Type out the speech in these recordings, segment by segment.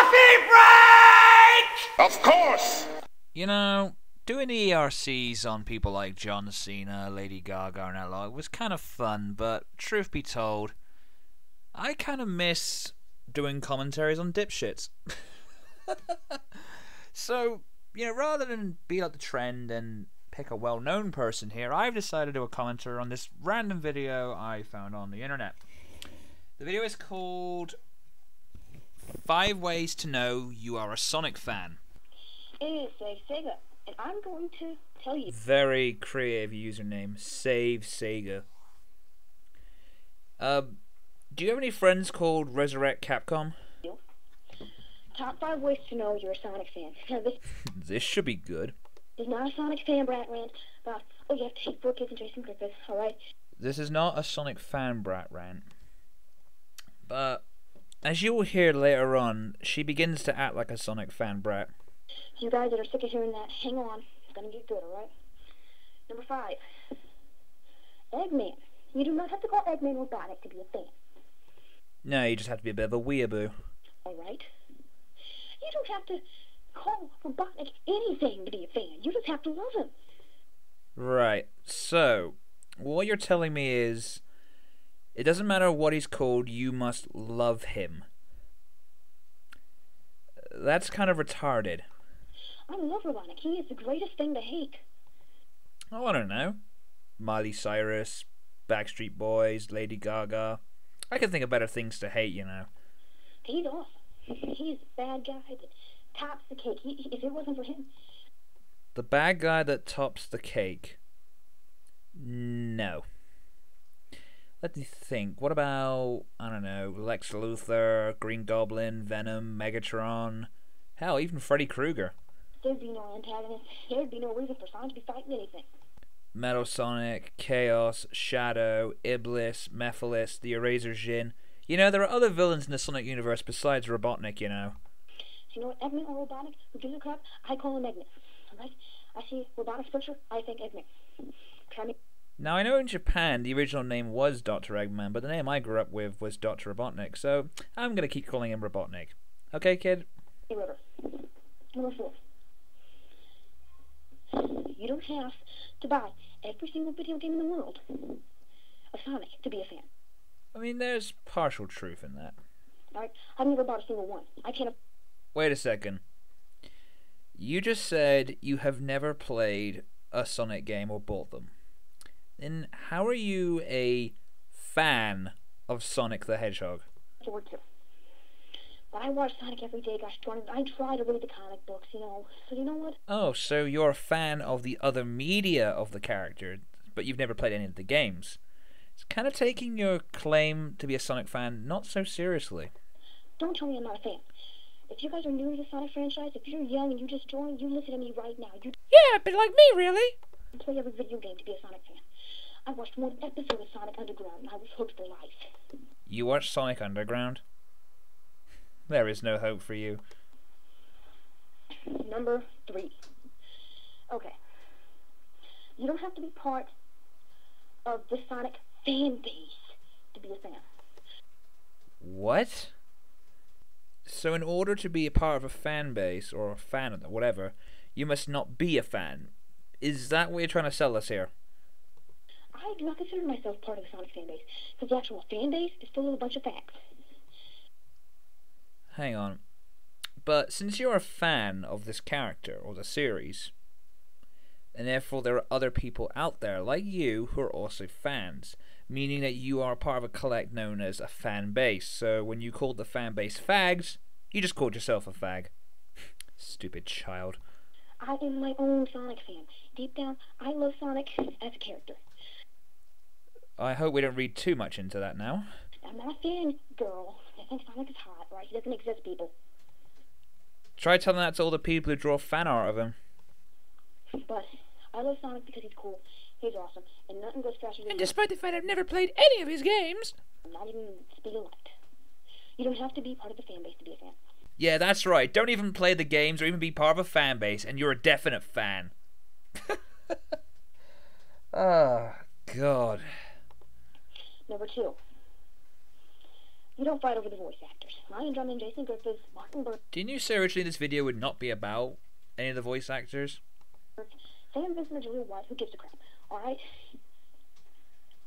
Coffee break! Of course! You know, doing the ERCs on people like John Cena, Lady Gaga and that lot was kind of fun, but truth be told, I kind of miss doing commentaries on dipshits. So, you know, rather than be like the trend and pick a well-known person here, I've decided to do a commentary on this random video I found on the internet. The video is called 5 Ways to Know You Are a Sonic Fan. It is Sega, and I'm going to tell you. Very creative username, Save Sega. Do you have any friends called Resurrect Capcom? Top 5 ways to know you're a Sonic fan. Now, This should be good. is not a Sonic fan brat rant about, oh, you have to hate 4 kids and Jason Griffith, alright? This is not a Sonic fan brat rant. But, as you will hear later on, she begins to act like a Sonic fan brat. You guys that are sick of hearing that, hang on. It's gonna get good, alright? Number 5. Eggman. You do not have to call Eggman robotic to be a fan. No, you just have to be a bit of a weeaboo. Alright? You don't have to call robotic anything to be a fan. You just have to love him. Right, so, what you're telling me is, it doesn't matter what he's called, you must love him. That's kind of retarded. I love robotic. He is the greatest thing to hate. Oh, I don't know. Miley Cyrus, Backstreet Boys, Lady Gaga. I can think of better things to hate, you know. He's awesome. He's the bad guy that tops the cake. If it wasn't for him... The bad guy that tops the cake. No. Let me think. What about, I don't know, Lex Luthor, Green Goblin, Venom, Megatron, hell, even Freddy Krueger. There'd be no antagonist. There'd be no reason for Sonic to be fighting anything. Metal Sonic, Chaos, Shadow, Iblis, Mephiles, the Eraser Jin. You know, there are other villains in the Sonic universe besides Robotnik, you know. You know what, Eggman or Robotic, who gives a crap, I call him Eggman. Alright? I see Robotic's picture, I think Eggman. Try me. Now, I know in Japan the original name was Dr. Eggman, but the name I grew up with was Dr. Robotnik, so I'm going to keep calling him Robotnik. Okay, kid? Hey, River. Number 4. You don't have to buy every single video game in the world of Sonic to be a fan. I mean, there's partial truth in that. Alright? I've never bought a single one. I can't... Wait a second. You just said you have never played a Sonic game or bought them. Then how are you a fan of Sonic the Hedgehog? afford to. But I watch Sonic every day, gosh darn it. I try to read the comic books, you know. So you know what? Oh, so you're a fan of the other media of the character, but you've never played any of the games. It's kind of taking your claim to be a Sonic fan not so seriously. Don't tell me I'm not a fan. If you guys are new to the Sonic franchise, if you're young and you just joined, you listen to me right now. You Yeah, but like me, really? play every video game to be a Sonic fan. I watched one episode of Sonic Underground and I was hooked for life. You watch Sonic Underground? There is no hope for you. Number 3. Okay. You don't have to be part of the Sonic fan base to be a fan. What? So in order to be a part of a fan base, or a fan of whatever, you must not be a fan. Is that what you're trying to sell us here? I do not consider myself part of the Sonic fan base, because the actual fan base is full of a bunch of facts. Hang on. But since you're a fan of this character, or the series, and therefore there are other people out there like you who are also fans, meaning that you are part of a collect known as a fan base. So when you called the fan base fags, you just called yourself a fag. Stupid child. I am my own Sonic fan. Deep down, I love Sonic as a character. I hope we don't read too much into that now. I'm not a fan girl. I think Sonic is hot, right? He doesn't exist, people. Try telling that to all the people who draw fan art of him. But I love Sonic because he's cool. He's awesome. And nothing goes faster than... And despite the fact I've never played any of his games... Not even speed of light. You don't have to be part of the fan base to be a fan. Yeah, that's right. Don't even play the games or even be part of a fan base, and you're a definite fan. Oh, God. Number 2. You don't fight over the voice actors. Ryan Drummond, Jason Griffiths, Martin Burke. Didn't you say originally this video would not be about any of the voice actors? Sam Vincent or Julia White, who gives a crap? Alright?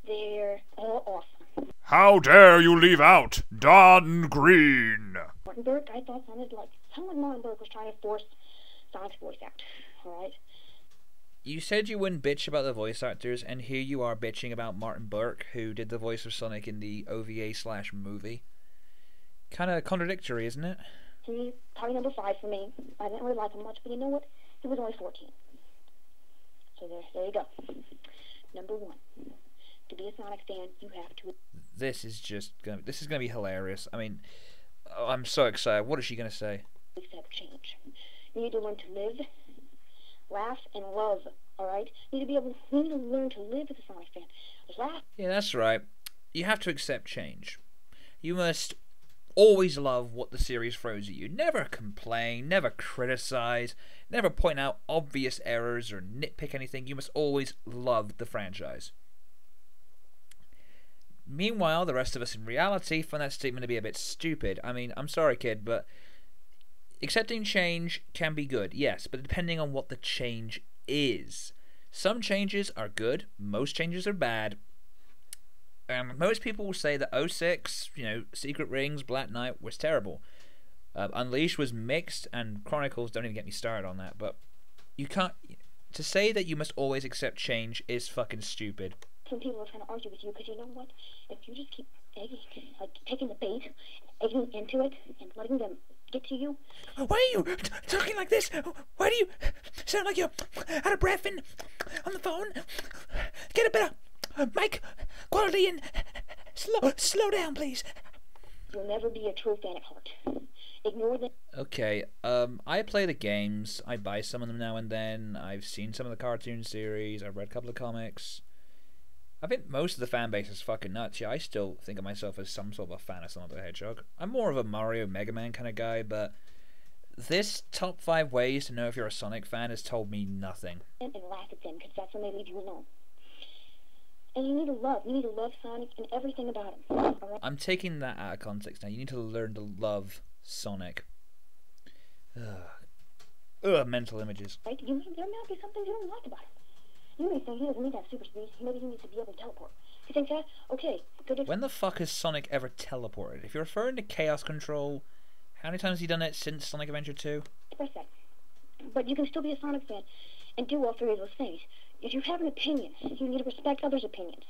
They're all awesome. How dare you leave out Don Green? Martin Burke, I thought sounded like Martin Burke was trying to force Sonic's voice out. Alright? You said you wouldn't bitch about the voice actors, and here you are bitching about Martin Burke, who did the voice of Sonic in the OVA/movie. Kinda contradictory, isn't it? He's probably number 5 for me. I didn't really like him much, but you know what? He was only 14. So there you go. Number 1. To be a Sonic fan, you have to... This is gonna be hilarious. I mean, I'm so excited. What is she gonna say? Accept change. You need to learn to live, laugh, and love. Alright? You need to learn to live as a Sonic fan. Laugh. Yeah, that's right. You have to accept change. You must always love what the series throws at you. Never complain, never criticize, never point out obvious errors or nitpick anything. You must always love the franchise. Meanwhile, the rest of us in reality find that statement to be a bit stupid. I mean, I'm sorry, kid, but accepting change can be good, yes, but depending on what the change is. Some changes are good, most changes are bad. Most people will say that 06, Secret Rings, Black Knight was terrible. Unleashed was mixed, and Chronicles, don't even get me started on that, but you can't... To say that you must always accept change is fucking stupid. Some people are trying to argue with you, because you know what? If you just keep taking the bait, egging into it, and letting them get to you... Why are you talking like this? Why do you sound like you're out of breath and on the phone? Get a better mic quality and slow down, please. You'll never be a true fan at heart. Ignore them. Okay, I play the games. I buy some of them now and then. I've seen some of the cartoon series. I've read a couple of comics. I think most of the fan base is fucking nuts. Yeah, I still think of myself as some sort of a fan of Sonic the Hedgehog. I'm more of a Mario Mega Man kind of guy, but this top 5 ways to know if you're a Sonic fan has told me nothing. And laugh at them, because that's when they leave you alone. And you need to love Sonic and everything about him. Right? I'm taking that out of context now. You need to learn to love Sonic. Mental images. Right? There may not be something you don't like about him. You may think he doesn't need that super speed. Maybe he needs to be able to teleport. You think that? Okay, good. When the fuck has Sonic ever teleported? If you're referring to Chaos Control, how many times has he done it since Sonic Adventure 2? Express that. But you can still be a Sonic fan and do all 3 of those things. If you have an opinion, you need to respect others' opinions.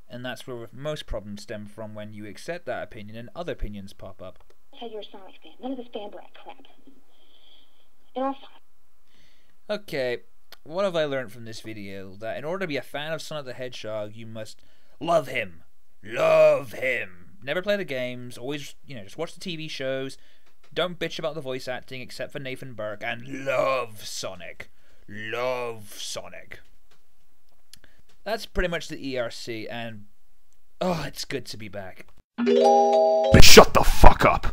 And that's where most problems stem from, when you accept that opinion and other opinions pop up. That's how you're a Sonic fan. None of this fan brat crap. And also... Okay, what have I learned from this video? That in order to be a fan of Sonic the Hedgehog, you must love him. Love him. Never play the games. Always, just watch the TV shows. Don't bitch about the voice acting except for Nathan Burke. And love Sonic. Love Sonic. That's pretty much the ERC, and it's good to be back. Shut the fuck up.